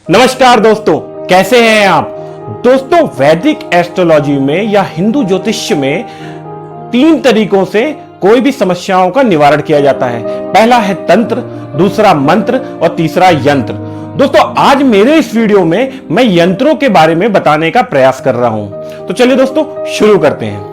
नमस्कार दोस्तों, कैसे हैं आप। दोस्तों, वैदिक एस्ट्रोलॉजी में या हिंदू ज्योतिष में 3 तरीकों से कोई भी समस्याओं का निवारण किया जाता है। पहला है तंत्र, दूसरा मंत्र और तीसरा यंत्र। दोस्तों, आज मेरे इस वीडियो में मैं यंत्रों के बारे में बताने का प्रयास कर रहा हूं। तो चलिए दोस्तों, शुरू करते हैं।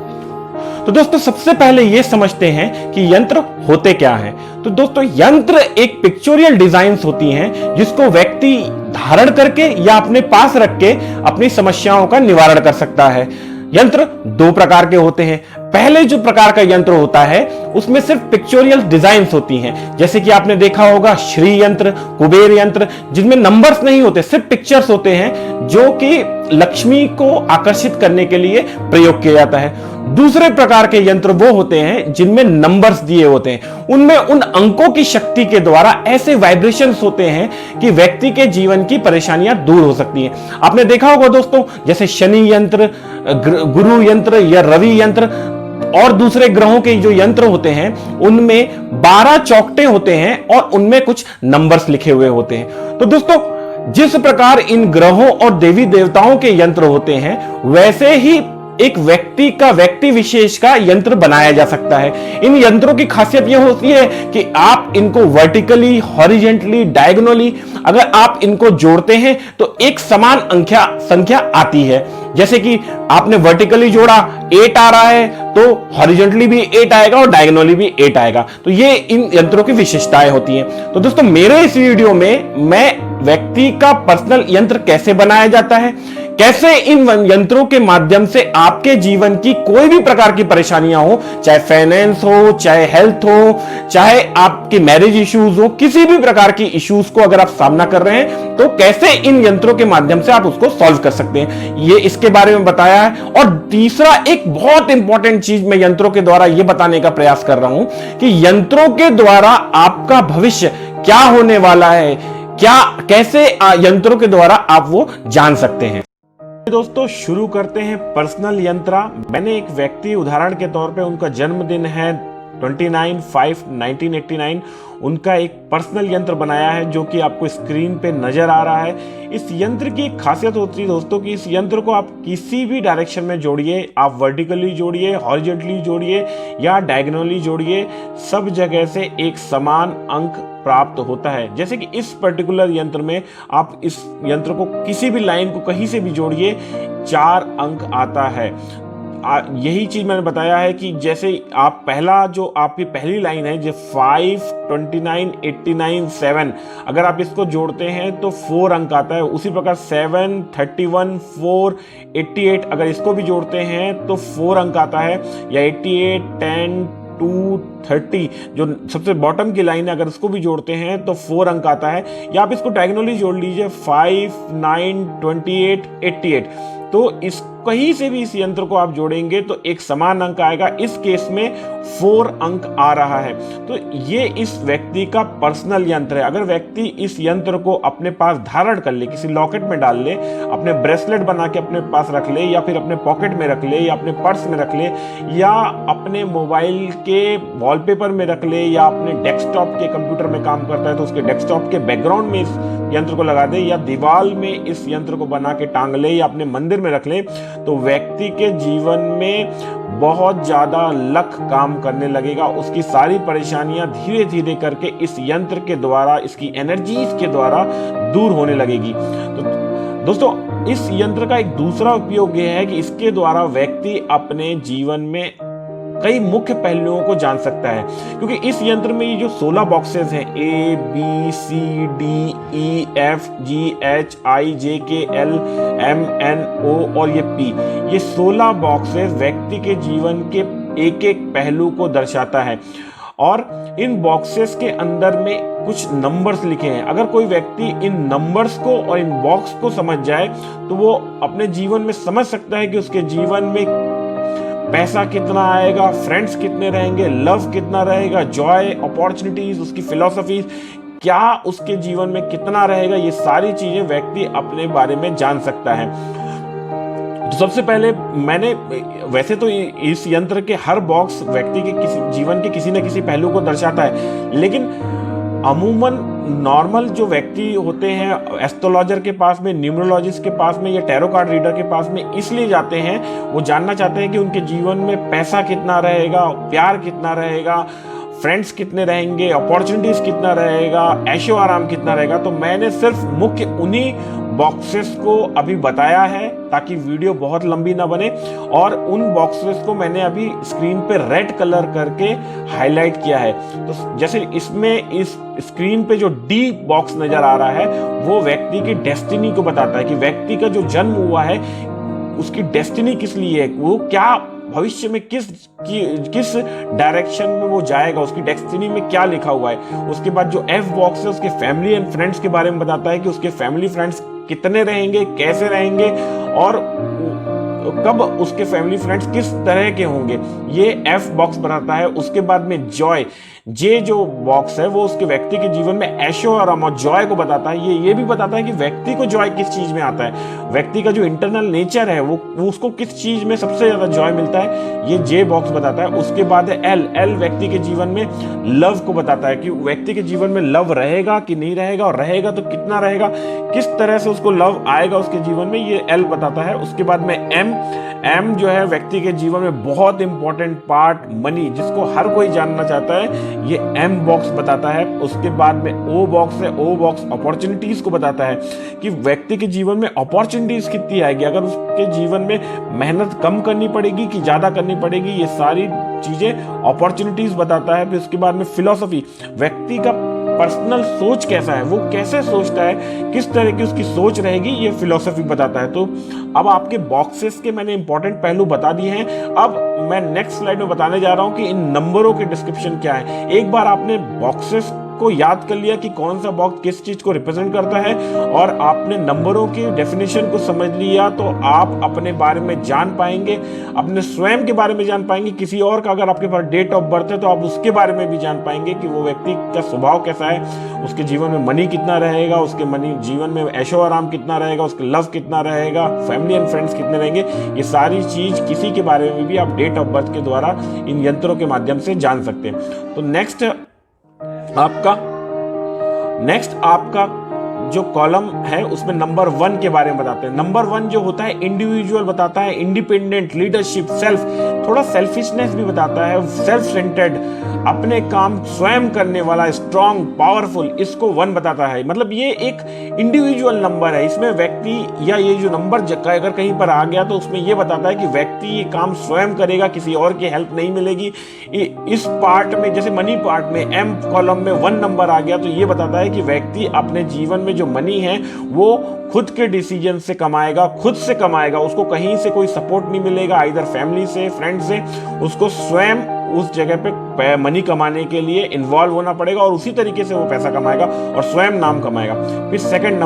तो दोस्तों, सबसे पहले यह समझते हैं कि यंत्र होते क्या हैं। तो दोस्तों, यंत्र एक पिक्चोरियल डिजाइन्स होती हैं जिसको व्यक्ति धारण करके या अपने पास रख के अपनी समस्याओं का निवारण कर सकता है। यंत्र 2 प्रकार के होते हैं। पहले जो प्रकार का यंत्र होता है उसमें सिर्फ पिक्चोरियल डिजाइन्स होती हैं, जैसे कि आपने देखा होगा श्री यंत्र, कुबेर यंत्र, जिनमें नंबर्स नहीं होते, सिर्फ पिक्चर्स होते हैं जो कि लक्ष्मी को आकर्षित करने के लिए प्रयोग किया जाता है। दूसरे प्रकार के यंत्र वो होते हैं जिनमें नंबर्स दिए होते हैं, उनमें उन अंकों की शक्ति के द्वारा ऐसे वाइब्रेशंस होते हैं कि व्यक्ति के जीवन की परेशानियां दूर हो सकती हैं। आपने देखा होगा दोस्तों, जैसे शनि यंत्र, गुरु यंत्र या रवि यंत्र और दूसरे ग्रहों के जो यंत्र होते हैं उनमें 12 चौखटे होते हैं और उनमें कुछ नंबर्स लिखे हुए होते हैं। तो दोस्तों, जिस प्रकार इन ग्रहों और देवी देवताओं के यंत्र होते हैं, वैसे ही एक व्यक्ति विशेष का यंत्र बनाया जा सकता है। इन यंत्रों की खासियत यह होती है कि आप इनको वर्टिकली, हॉरिजेंटली, डायगोनली अगर आप इनको जोड़ते हैं तो एक समान संख्या आती है। जैसे कि आपने वर्टिकली जोड़ा 8 आ रहा है तो हॉरिजेंटली भी 8 आएगा और डायगोनली भी 8 आएगा। तो ये इन यंत्रों की विशेषताएं होती हैं। तो दोस्तों, मेरे इस वीडियो में मैं व्यक्ति का पर्सनल यंत्र कैसे बनाया जाता है, कैसे इन यंत्रों के माध्यम से आपके जीवन की कोई भी प्रकार की परेशानियां हो, चाहे फाइनेंस हो, चाहे हेल्थ हो, चाहे आपकी मैरिज इश्यूज हो, किसी भी प्रकार की इश्यूज को अगर आप सामना कर रहे हैं तो कैसे इन यंत्रों के माध्यम से आप उसको सॉल्व कर सकते हैं, ये इसके बारे में बताया है। और तीसरा एक बहुत इंपॉर्टेंट चीज मैं यंत्रों के द्वारा यह बताने का प्रयास कर रहा हूं कि यंत्रों के द्वारा आपका भविष्य क्या होने वाला है, कैसे यंत्रों के द्वारा आप वो जान सकते हैं। दोस्तों, शुरू करते हैं पर्सनल यंत्र। मैंने एक व्यक्ति उदाहरण के तौर पे, उनका जन्मदिन है 29/5/1989, उनका एक पर्सनल यंत्र बनाया है जो कि आपको स्क्रीन पे नजर आ रहा है। इस यंत्र की एक खासियत होती है दोस्तों कि इस यंत्र को आप किसी भी डायरेक्शन में जोड़िए, आप वर्टिकली जोड़िए, हॉरिजॉन्टली जोड़िए या डायगोनली जोड़िए, सब जगह से एक समान अंक प्राप्त होता है। जैसे कि इस पर्टिकुलर यंत्र में आप इस यंत्र को किसी भी लाइन को कहीं से भी जोड़िए, 4 अंक आता है। यही चीज मैंने बताया है कि जैसे आप जो आपकी पहली लाइन है जो 5, 29, 89, 7, अगर आप इसको जोड़ते हैं तो 4 अंक आता है। उसी प्रकार 7, 31, 4, 88 अगर इसको भी जोड़ते हैं तो 4 अंक आता है। या 88, 10, 2, 30 जो सबसे बॉटम की लाइन है, अगर इसको भी जोड़ते हैं तो 4 अंक आता है। या आप इसको डायगोनली जोड़ लीजिए 5, 9, 28, 88, तो इस कहीं से भी इस यंत्र को आप जोड़ेंगे तो एक समान अंक आएगा। इस केस में 4 अंक आ रहा है। तो ये इस व्यक्ति का पर्सनल यंत्र है। अगर व्यक्ति इस यंत्र को अपने पास धारण कर ले, किसी लॉकेट में डाल ले, अपने ब्रेसलेट बना के अपने पास रख ले, या फिर अपने पॉकेट में रख ले, या अपने पर्स में रख ले, या अपने मोबाइल के वॉलपेपर में रख ले, या अपने डेस्कटॉप के कंप्यूटर में काम करता है तो उसके डेस्कटॉप के बैकग्राउंड में इस यंत्र को लगा दे, या दीवार में इस यंत्र को बना के टांग ले, या अपने मंदिर में रख ले, तो व्यक्ति के जीवन में बहुत ज्यादा लक काम करने लगेगा। उसकी सारी परेशानियां धीरे धीरे करके इस यंत्र के द्वारा, इसकी एनर्जीज के द्वारा दूर होने लगेगी। तो दोस्तों, इस यंत्र का एक दूसरा उपयोग यह है कि इसके द्वारा व्यक्ति अपने जीवन में कई मुख्य पहलुओं को जान सकता है, क्योंकि इस यंत्र में ये जो 16 बॉक्सेस हैं A, B, C, D, E, F, G, H, I, J, K, L, M, N, O और ये P, ये 16 बॉक्सेस व्यक्ति के जीवन के एक एक पहलू को दर्शाता है। और इन बॉक्सेस के अंदर में कुछ नंबर्स लिखे हैं। अगर कोई व्यक्ति इन नंबर्स को और इन बॉक्स को समझ जाए तो वो अपने जीवन में समझ सकता है कि उसके जीवन में पैसा कितना आएगा, फ्रेंड्स कितने रहेंगे, लव कितना रहेगा, जॉय, अपॉर्चुनिटीज, उसकी फिलॉसफीज क्या उसके जीवन में कितना रहेगा। ये सारी चीजें व्यक्ति अपने बारे में जान सकता है। तो सबसे पहले वैसे तो इस यंत्र के हर बॉक्स व्यक्ति के जीवन के किसी न किसी पहलू को दर्शाता है, लेकिन अमूमन नॉर्मल जो व्यक्ति होते हैं एस्ट्रोलॉजर के पास में, न्यूमरोलॉजिस्ट के पास में या टैरो कार्ड रीडर के पास में इसलिए जाते हैं, वो जानना चाहते हैं कि उनके जीवन में पैसा कितना रहेगा, प्यार कितना रहेगा, फ्रेंड्स कितने रहेंगे, अपॉर्चुनिटीज कितना रहेगा, ऐशो आराम कितना रहेगा। तो मैंने सिर्फ मुख्य उन्हीं बॉक्सेस को अभी बताया है ताकि वीडियो बहुत लंबी ना बने, और उन बॉक्सेस को मैंने अभी स्क्रीन पे रेड कलर करके हाईलाइट किया है। तो जैसे इसमें इस स्क्रीन पे जो डी बॉक्स नजर आ रहा है वो व्यक्ति की डेस्टिनी को बताता है कि व्यक्ति का जो जन्म हुआ है उसकी डेस्टिनी किस लिए है, वो क्या भविष्य में किस डायरेक्शन में वो जाएगा, उसकी डेस्टिनी में क्या लिखा हुआ है। उसके बाद जो एफ बॉक्स है उसके फैमिली एंड फ्रेंड्स के बारे में बताता है कि उसके फैमिली फ्रेंड्स कितने रहेंगे, कैसे रहेंगे और कब उसके फैमिली फ्रेंड्स किस तरह के होंगे, ये एफ बॉक्स बताता है। उसके बाद में जॉय, जे जो बॉक्स है वो उसके व्यक्ति के जीवन में ऐशो आराम और जॉय को बताता है। ये भी बताता है कि व्यक्ति को जॉय किस चीज में आता है, व्यक्ति का जो इंटरनल नेचर है वो उसको किस चीज में सबसे ज्यादा जॉय मिलता है, ये जे बॉक्स बताता है। उसके बाद है एल व्यक्ति के जीवन में लव को बताता है कि व्यक्ति के जीवन में लव रहेगा कि नहीं रहेगा, और रहेगा तो कितना रहेगा, किस तरह से उसको लव आएगा उसके जीवन में, ये एल बताता है। उसके बाद में एम जो है व्यक्ति के जीवन में बहुत इंपॉर्टेंट पार्ट मनी, जिसको हर कोई जानना चाहता है, ये एम बॉक्स बताता है। उसके बाद में ओ बॉक्स है, ओ बॉक्स अपॉर्चुनिटीज को बताता है कि व्यक्ति के जीवन में अपॉर्चुनिटीज कितनी आएगी, अगर उसके जीवन में मेहनत कम करनी पड़ेगी कि ज्यादा करनी पड़ेगी, ये सारी चीजें अपॉर्चुनिटीज बताता है। फिर उसके बाद में फिलॉसफी, व्यक्ति का पर्सनल सोच कैसा है, वो कैसे सोचता है, किस तरह की उसकी सोच रहेगी, ये फिलॉसफी बताता है। तो अब आपके बॉक्सेस के मैंने इंपॉर्टेंट पहलू बता दिए हैं। अब मैं नेक्स्ट स्लाइड में बताने जा रहा हूं कि इन नंबरों के डिस्क्रिप्शन क्या है। एक बार आपने बॉक्सेस को याद कर लिया कि कौन सा बॉक्स किस चीज को रिप्रेजेंट करता है, और आपने नंबरों की डेफिनेशन को समझ लिया, तो आप अपने बारे में जान पाएंगे, अपने स्वयं के बारे में जान पाएंगे। किसी और का अगर आपके पास डेट ऑफ बर्थ है तो आप उसके बारे में भी जान पाएंगे कि वो व्यक्ति का स्वभाव कैसा है, उसके जीवन में मनी कितना रहेगा, उसके मनी जीवन में ऐशो आराम कितना रहेगा, उसके लव कितना रहेगा, फैमिली एंड फ्रेंड्स कितने रहेंगे। ये सारी चीज किसी के बारे में भी आप डेट ऑफ बर्थ के द्वारा इन यंत्रों के माध्यम से जान सकते हैं। तो नेक्स्ट आपका जो कॉलम है उसमें नंबर 1 के बारे में बताते हैं। नंबर 1 जो होता है इंडिविजुअल बताता है, इंडिपेंडेंट, लीडरशिप, सेल्फ, थोड़ा सेल्फिशनेस भी बताता है, सेल्फ सेंटर्ड, अपने काम स्वयं करने वाला, स्ट्रॉन्ग, पावरफुल, इसको 1 बताता है। मतलब ये एक इंडिविजुअल नंबर है, इसमें व्यक्ति या ये जो नंबर अगर कहीं पर आ गया तो उसमें ये बताता है कि व्यक्ति ये काम स्वयं करेगा, किसी और की हेल्प नहीं मिलेगी। इस पार्ट में जैसे मनी पार्ट में एम कॉलम में 1 नंबर आ गया तो ये बताता है कि व्यक्ति अपने जीवन में जो मनी है वो खुद के डिसीजन से कमाएगा, खुद से कमाएगा, उसको कहीं से कोई सपोर्ट नहीं मिलेगा, इधर फैमिली से, फ्रेंड से, उसको स्वयं उस जगह पे मनी कमाने के लिए इन्वॉल्व होना पड़ेगा और उसी तरीके से वो पैसा कमाएगा और स्वयं नाम कमाएगा। फिर सेकंड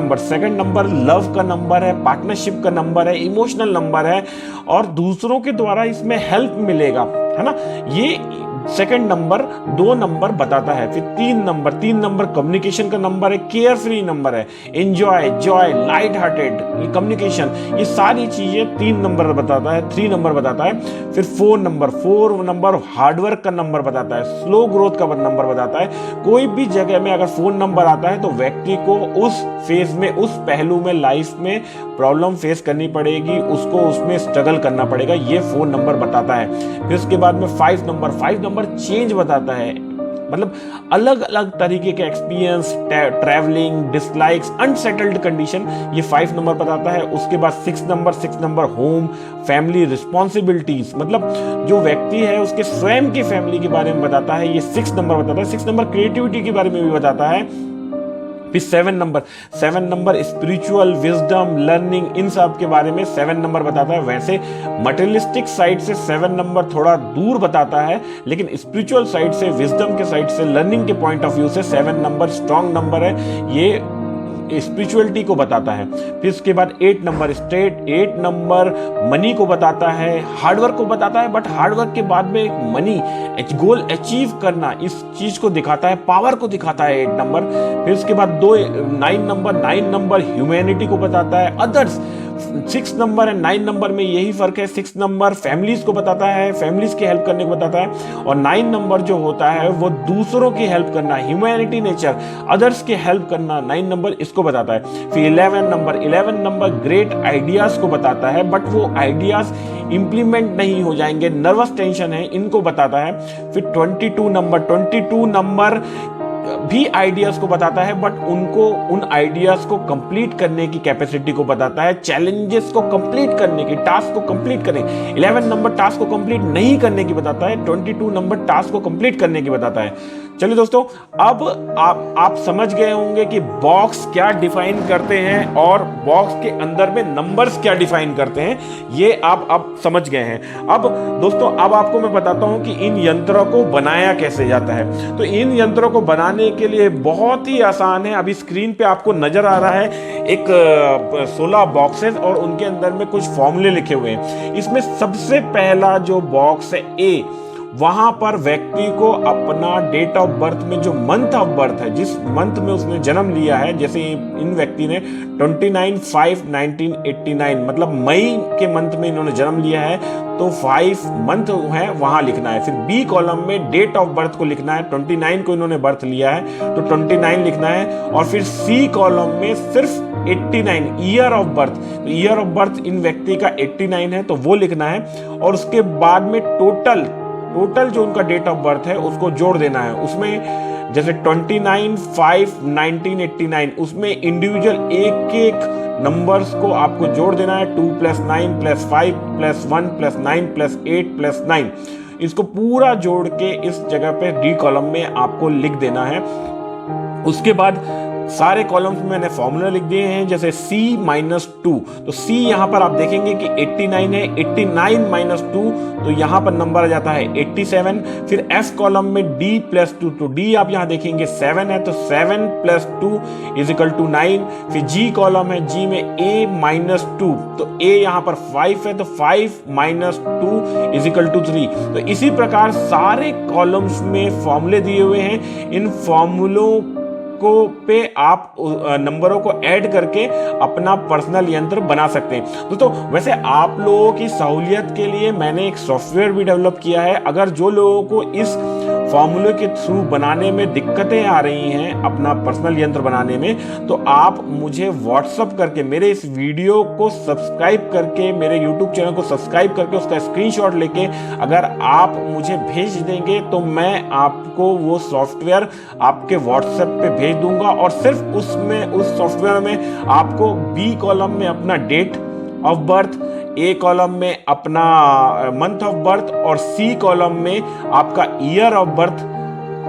नंबर लव का नंबर है, पार्टनरशिप का नंबर है, इमोशनल नंबर है और दूसरों के द्वारा इसमें हेल्प मिलेगा, है ना। ये सेकंड नंबर 2 नंबर बताता है। फिर 3 नंबर कम्युनिकेशन का नंबर है, केयर फ्री नंबर है, एंजॉय, जॉय, लाइट हार्टेड, ये कम्युनिकेशन, ये सारी चीजें 3 नंबर बताता है, 3 नंबर बताता है। फिर 4 नंबर हार्डवर्क का नंबर बताता है, स्लो ग्रोथ का नंबर बताता है। कोई भी जगह में अगर 4 नंबर आता है तो व्यक्ति को उस फेज में, उस पहलू में लाइफ में प्रॉब्लम फेस करनी पड़ेगी, उसको उसमें स्ट्रगल करना पड़ेगा, ये 4 नंबर बताता है। फिर उसके बाद में 5 नंबर चेंज बताता है, मतलब अलग अलग तरीके के experience, travelling, dislikes, unsettled condition, ये 5 नंबर बताता है। उसके बाद 6 नंबर होम, फैमिली, रिस्पॉन्सिबिलिटीज, मतलब जो व्यक्ति है उसके स्वयं की फैमिली के बारे में बताता है, ये 6 नंबर बताता है। 6 नंबर क्रिएटिविटी के बारे में भी बताता है। फिर 7 नंबर स्पिरिचुअल, विजडम, लर्निंग, इन सब के बारे में 7 नंबर बताता है। वैसे मटेरियलिस्टिक साइड से 7 नंबर थोड़ा दूर बताता है, लेकिन स्पिरिचुअल साइड से, विजडम के साइड से, लर्निंग के पॉइंट ऑफ व्यू से 7 नंबर स्ट्रॉन्ग नंबर है, ये स्पिरिचुअलिटी को बताता है। फिर उसके बाद 8 नंबर मनी को बताता है, हार्डवर्क को बताता है, बट हार्डवर्क के बाद में मनी, गोल अचीव करना, इस चीज को दिखाता है, पावर को दिखाता है 8 नंबर। फिर उसके बाद 9 नंबर ह्यूमैनिटी को बताता है, अदर्स, 6 नंबर है 9 नंबर में यही फर्क है। 6 नंबर फैमिलीज को बताता है, फैमिलीज की हेल्प करने को बताता है, और 9 नंबर जो होता है वो दूसरों की हेल्प करना, ह्यूमैनिटी नेचर, अदर्स की हेल्प करना, 9 नंबर इसको बताता है। फिर 11 नंबर ग्रेट आइडियाज को बताता है, बट वो आइडियाज इंप्लीमेंट नहीं हो जाएंगे, नर्वस टेंशन है, इनको बताता है। फिर 22 नंबर भी आइडियाज को बताता है, बट उनको उन आइडियाज को कंप्लीट करने की कैपेसिटी को बताता है, चैलेंजेस को कंप्लीट करने की, टास्क को कंप्लीट करने। 11 नंबर टास्क को कंप्लीट नहीं करने की बताता है, 22 नंबर टास्क को कंप्लीट करने की बताता है। चलिए दोस्तों, अब आप समझ गए होंगे कि बॉक्स क्या डिफाइन करते हैं और बॉक्स के अंदर में नंबर्स क्या डिफाइन करते हैं, ये आप अब समझ गए हैं। अब दोस्तों, अब आपको मैं बताता हूं कि इन यंत्रों को बनाया कैसे जाता है। तो इन यंत्रों को बनाने के लिए बहुत ही आसान है। अभी स्क्रीन पे आपको नजर आ रहा है एक 16 बॉक्सेस और उनके अंदर में कुछ फॉर्मूले लिखे हुए हैं। इसमें सबसे पहला जो बॉक्स है ए, वहां पर व्यक्ति को अपना डेट ऑफ बर्थ में जो मंथ ऑफ बर्थ है, जिस मंथ में उसने जन्म लिया है, जैसे इन व्यक्ति ने 29/5/1989 मतलब मई के मंथ में इन्होंने जन्म लिया है, तो 5 मंथ है वहां लिखना है। फिर बी कॉलम में डेट ऑफ बर्थ को लिखना है, 29 को इन्होंने बर्थ लिया है तो 29 लिखना है। और फिर सी कॉलम में सिर्फ 89 ईयर ऑफ बर्थ, तो ईयर ऑफ बर्थ इन व्यक्ति का 89 है तो वो लिखना है। और उसके बाद में टोटल जो उनका डेट ऑफ बर्थ है उसको जोड़ देना है। उसमें जैसे 29/5/1989 उसमें इंडिविजुअल एक नंबर्स को आपको जोड़ देना है, 2 + 9 + 5 + 1 + 9 + 8 + 9, इसको पूरा जोड़ के इस जगह पे डी कॉलम में आपको लिख देना है। उसके बाद सारे कॉलम्स में मैंने फॉर्मूला लिख दिए हैं, जैसे C-2, तो C यहां पर आप देखेंगे कि 89 है, 89 - 2 तो यहां पर नंबर आ जाता है 87। फिर F कॉलम में D+2, तो D आप यहां देखेंगे 7 है तो 7 + 2 = 9। फिर G कॉलम है, G में A-2, तो A यहां पर 5 है तो 5 - 2 = 3। तो इसी प्रकार सारे कॉलम्स में फॉर्मूले दिए हुए हैं। इन फॉर्मूलों को पे आप नंबरों को ऐड करके अपना पर्सनल यंत्र बना सकते हैं। दोस्तों, वैसे आप लोगों की सहूलियत के लिए मैंने एक सॉफ्टवेयर भी डेवलप किया है। अगर जो लोगों को इस फॉर्मूले के थ्रू बनाने में दिक्कतें आ रही हैं, अपना पर्सनल यंत्र बनाने में, तो आप मुझे व्हाट्सअप करके, मेरे इस वीडियो को सब्सक्राइब करके, मेरे यूट्यूब चैनल को सब्सक्राइब करके उसका स्क्रीनशॉट लेके अगर आप मुझे भेज देंगे तो मैं आपको वो सॉफ्टवेयर आपके व्हाट्सएप पे भेज दूंगा। और सिर्फ उसमें, उस सॉफ्टवेयर में आपको बी कॉलम में अपना date of birth, A column में अपना मंथ ऑफ बर्थ और सी कॉलम में आपका ईयर ऑफ बर्थ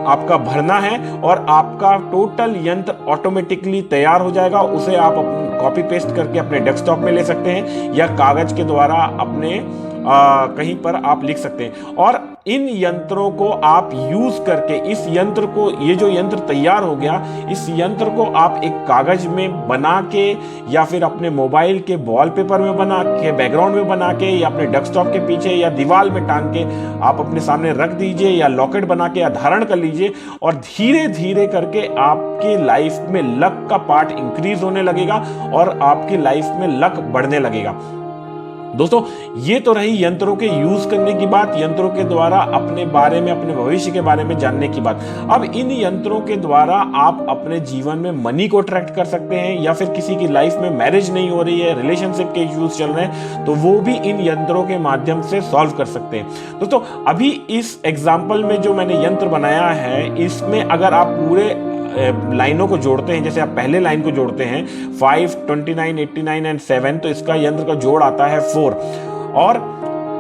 आपका भरना है और आपका टोटल यंत्र ऑटोमेटिकली तैयार हो जाएगा। उसे आप कॉपी पेस्ट करके अपने डेस्कटॉप में ले सकते हैं या कागज के द्वारा अपने कहीं पर आप लिख सकते हैं। और इन यंत्रों को आप यूज करके इस यंत्र को, ये जो यंत्र तैयार हो गया, इस यंत्र को आप एक कागज में बना के या फिर अपने मोबाइल के वॉलपेपर में बना के, बैकग्राउंड में बना के, या अपने डेस्कटॉप के पीछे या दीवार में टांग के आप अपने सामने रख दीजिए, या लॉकेट बना के या धारण कर लीजिए। और धीरे धीरे करके आपकी लाइफ में लक का पार्ट इंक्रीज होने लगेगा और आपकी लाइफ में लक बढ़ने लगेगा। दोस्तों, ये तो रही यंत्रों के यूज करने की बात, यंत्रों के द्वारा अपने बारे में, अपने भविष्य के बारे में जानने की बात। अब इन यंत्रों के द्वारा आप अपने जीवन में मनी को अट्रैक्ट कर सकते हैं, या फिर किसी की लाइफ में मैरिज नहीं हो रही है, रिलेशनशिप के इश्यूज चल रहे हैं, तो वो भी इन यंत्रों के माध्यम से सॉल्व कर सकते हैं। दोस्तों, अभी इस एग्जाम्पल में जो मैंने यंत्र बनाया है, इसमें अगर आप पूरे लाइनों को जोड़ते हैं, जैसे आप पहले लाइन को जोड़ते हैं 5, 29, 89 एंड 7, तो इसका यंत्र का जोड़ आता है 4। और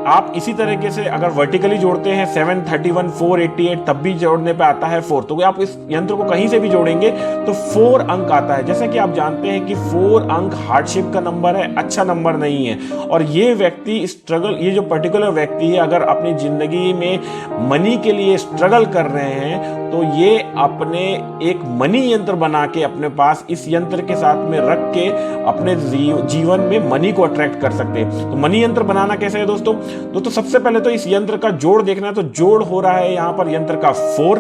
आप इसी तरीके से अगर वर्टिकली जोड़ते हैं 7, 31, 488, तब भी जोड़ने पे आता है 4। तो आप इस यंत्र को कहीं से भी जोड़ेंगे तो 4 अंक आता है। जैसा कि आप जानते हैं कि 4 अंक हार्डशिप का नंबर है, अच्छा नंबर नहीं है। और ये व्यक्ति स्ट्रगल, ये जो पर्टिकुलर व्यक्ति है, अगर अपनी जिंदगी में मनी के लिए स्ट्रगल कर रहे हैं, तो ये अपने एक मनी यंत्र बना के अपने पास इस यंत्र के साथ में रख के अपने जीवन में मनी को अट्रैक्ट कर सकते हैं। तो मनी यंत्र बनाना कैसे है दोस्तों? सबसे पहले तो इस यंत्र का जोड़ देखना है, तो जोड़ हो रहा है यहां पर यंत्र का 4।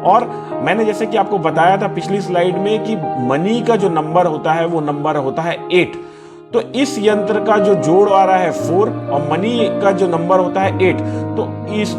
और मैंने जैसे कि आपको बताया था पिछली स्लाइड में कि मनी का जो नंबर होता है वो नंबर होता है 8। तो इस यंत्र का जो जोड़ आ रहा है 4 और मनी का जो नंबर होता है 8, तो इस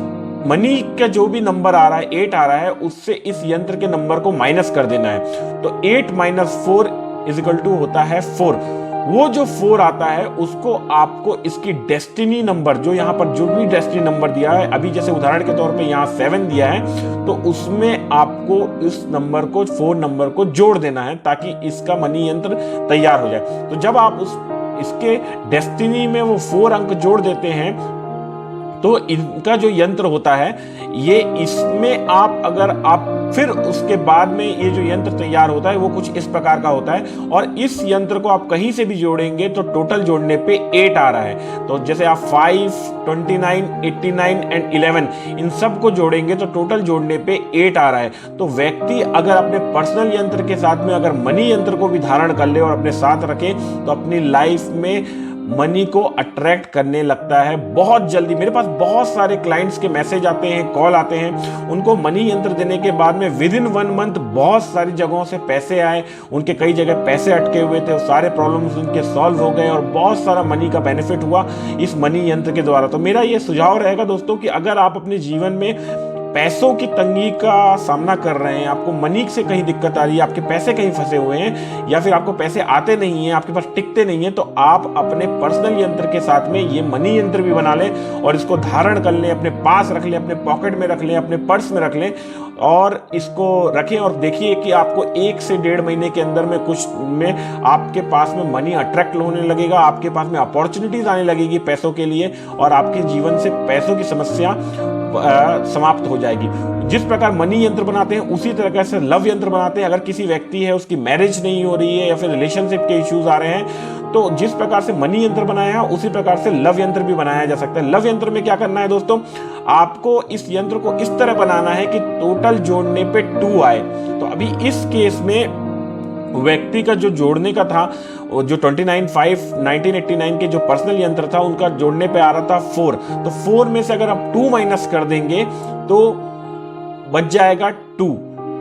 मनी का जो भी नंबर आ रहा है 8 आ रहा है, उससे इस यंत्र के नंबर को माइनस कर देना है। तो 8 - 4 = होता है 4। वो जो 4 आता है उसको आपको इसकी डेस्टिनी नंबर, जो यहाँ पर जो भी डेस्टिनी नंबर दिया है, अभी जैसे उदाहरण के तौर पे यहाँ 7 दिया है, तो उसमें आपको इस नंबर को 4 नंबर को जोड़ देना है ताकि इसका मनी यंत्र तैयार हो जाए। तो जब आप इसके डेस्टिनी में वो 4 अंक जोड़ देते हैं तो इनका जो यंत्र होता है ये, इसमें अगर आप फिर उसके बाद में ये जो यंत्र तैयार होता है वो कुछ इस प्रकार का होता है। और इस यंत्र को आप कहीं से भी जोड़ेंगे तो टोटल जोड़ने पे 8 आ रहा है। तो जैसे आप 5, 29, 89 एंड 11 इन सब को जोड़ेंगे तो टोटल जोड़ने पे 8 आ रहा है। तो व्यक्ति अगर अपने पर्सनल यंत्र के साथ में अगर मनी यंत्र को भी धारण कर ले और अपने साथ रखे तो अपनी लाइफ में मनी को अट्रैक्ट करने लगता है बहुत जल्दी। मेरे पास बहुत सारे क्लाइंट्स के मैसेज आते हैं, कॉल आते हैं, उनको मनी यंत्र देने के बाद में विदिन 1 मंथ बहुत सारी जगहों से पैसे आए, उनके कई जगह पैसे अटके हुए थे, सारे प्रॉब्लम्स उनके सॉल्व हो गए और बहुत सारा मनी का बेनिफिट हुआ इस मनी यंत्र के द्वारा। तो मेरा ये सुझाव रहेगा दोस्तों कि अगर आप अपने जीवन में पैसों की तंगी का सामना कर रहे हैं, आपको मनी से कहीं दिक्कत आ रही है, आपके पैसे कहीं फंसे हुए हैं या फिर आपको पैसे आते नहीं हैं, आपके पास टिकते नहीं हैं, तो आप अपने पर्सनल यंत्र के साथ में ये मनी यंत्र भी बना लें और इसको धारण कर लें, अपने पास रख लें, अपने पॉकेट में रख लें, अपने पर्स में रख लें और इसको रखें और देखिए कि आपको 1 से 1.5 महीने के अंदर में कुछ में आपके पास में मनी अट्रैक्ट होने लगेगा, आपके पास में अपॉर्चुनिटीज आने लगेगी पैसों के लिए और आपके जीवन से पैसों की समस्या समाप्त हो जाएगी। जिस प्रकार मनी यंत्र बनाते हैं उसी तरह से लव यंत्र बनाते हैं। अगर किसी व्यक्ति है उसकी मैरिज नहीं हो रही है या फिर रिलेशनशिप के इश्यूज आ रहे हैं, तो जिस प्रकार से मनी यंत्र बनाया है उसी प्रकार से लव यंत्र भी बनाया जा सकता है। लव यंत्र में क्या करना है दोस्तों, आपको इस यंत्र को इस तरह बनाना है कि टोटल जोड़ने पे 2 आए। तो अभी इस केस में व्यक्ति का जो जोड़ने का था, जो 29/5/1989 के जो पर्सनल यंत्र था उनका जोड़ने पे आ रहा था 4। तो 4 में से अगर आप 2 माइनस कर देंगे तो बच जाएगा 2।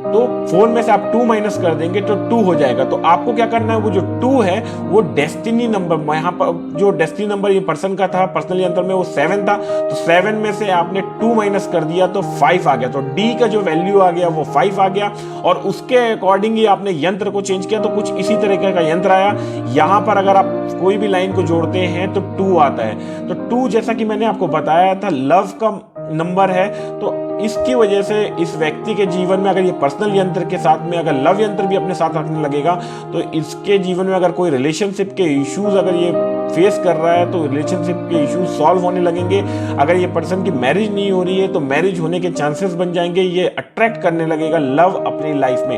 तो 4 में से आप 2 माइनस कर देंगे तो 2 हो जाएगा। तो आपको क्या करना है, वो जो 2 है वो डेस्टिनी नंबर, यहाँ पर जो डेस्टिनी नंबर ये पर्सन का था पर्सनल यंत्र में वो 7 था, तो 7 में से आपने 2 माइनस कर दिया तो 5 आ गया। तो डी का जो वैल्यू आ गया वो 5 आ गया और उसके अकॉर्डिंग ही आपने यंत्र को चेंज किया तो कुछ इसी तरीके का यंत्र आया। यहाँ पर अगर आप कोई भी लाइन को जोड़ते हैं तो 2 आता है। तो 2 जैसा कि मैंने आपको बताया था लव का नंबर है, तो इसकी वजह से इस व्यक्ति के जीवन में अगर ये पर्सनल यंत्र के साथ में अगर लव यंत्र भी अपने साथ रखने लगेगा तो इसके जीवन में अगर कोई रिलेशनशिप के इश्यूज अगर ये फेस कर रहा है तो रिलेशनशिप के इश्यूज सॉल्व होने लगेंगे। अगर ये पर्सन की मैरिज नहीं हो रही है तो मैरिज होने के चांसेस बन जाएंगे, ये अट्रैक्ट करने लगेगा लव अपनी लाइफ में।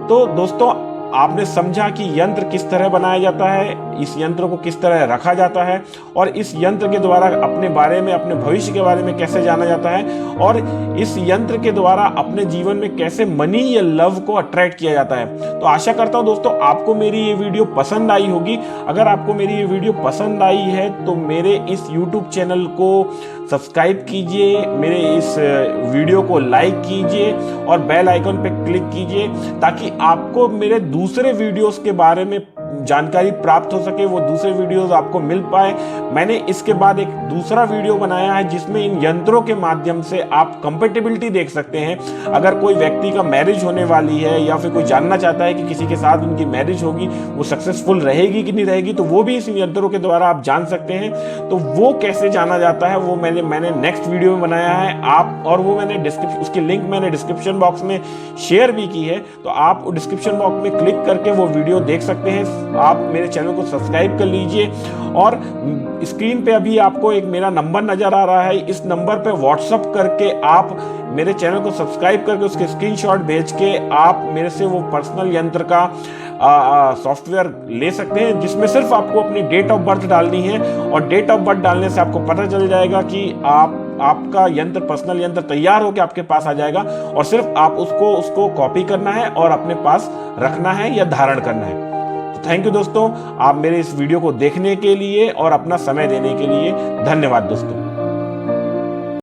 तो दोस्तों आपने समझा कि यंत्र किस तरह बनाया जाता है, इस यंत्र को किस तरह रखा जाता है और इस यंत्र के द्वारा अपने बारे में, अपने भविष्य के बारे में कैसे जाना जाता है और इस यंत्र के द्वारा अपने जीवन में कैसे मनी या लव को अट्रैक्ट किया जाता है। तो आशा करता हूं दोस्तों आपको मेरी ये वीडियो पसंद आई होगी। अगर आपको मेरी ये वीडियो पसंद आई है तो मेरे इस YouTube चैनल को सब्सक्राइब कीजिए, मेरे इस वीडियो को लाइक कीजिए और बेल आइकन पे क्लिक कीजिए ताकि आपको मेरे दूसरे वीडियोस के बारे में जानकारी प्राप्त हो सके, वो दूसरे वीडियोस आपको मिल पाए। मैंने इसके बाद एक दूसरा वीडियो बनाया है जिसमें इन यंत्रों के माध्यम से आप कंपैटिबिलिटी देख सकते हैं। अगर कोई व्यक्ति का मैरिज होने वाली है या फिर कोई जानना चाहता है कि किसी के साथ उनकी मैरिज होगी, वो सक्सेसफुल रहेगी कि नहीं रहेगी, तो वो भी इस यंत्रों के द्वारा आप जान सकते हैं। तो वो कैसे जाना जाता है वो मैंने नेक्स्ट वीडियो में बनाया है आप, और वो मैंने उसकी लिंक मैंने डिस्क्रिप्शन बॉक्स में शेयर भी की है। तो आप डिस्क्रिप्शन बॉक्स में क्लिक करके वो वीडियो देख सकते हैं। आप मेरे चैनल को सब्सक्राइब कर लीजिए और स्क्रीन पे अभी आपको एक मेरा नंबर नजर आ रहा है, इस नंबर पे व्हाट्सअप करके आप मेरे चैनल को सब्सक्राइब करके उसके स्क्रीनशॉट भेज के आप मेरे से वो पर्सनल यंत्र का सॉफ्टवेयर ले सकते हैं, जिसमें सिर्फ आपको अपनी डेट ऑफ बर्थ डालनी है और डेट ऑफ बर्थ डालने से आपको पता चल जाएगा कि आपका यंत्र, पर्सनल यंत्र तैयार होकर आपके पास आ जाएगा और सिर्फ आप उसको कॉपी करना है और अपने पास रखना है या धारण करना है। तो थैंक यू दोस्तों, आप मेरे इस वीडियो को देखने के लिए और अपना समय देने के लिए धन्यवाद दोस्तों।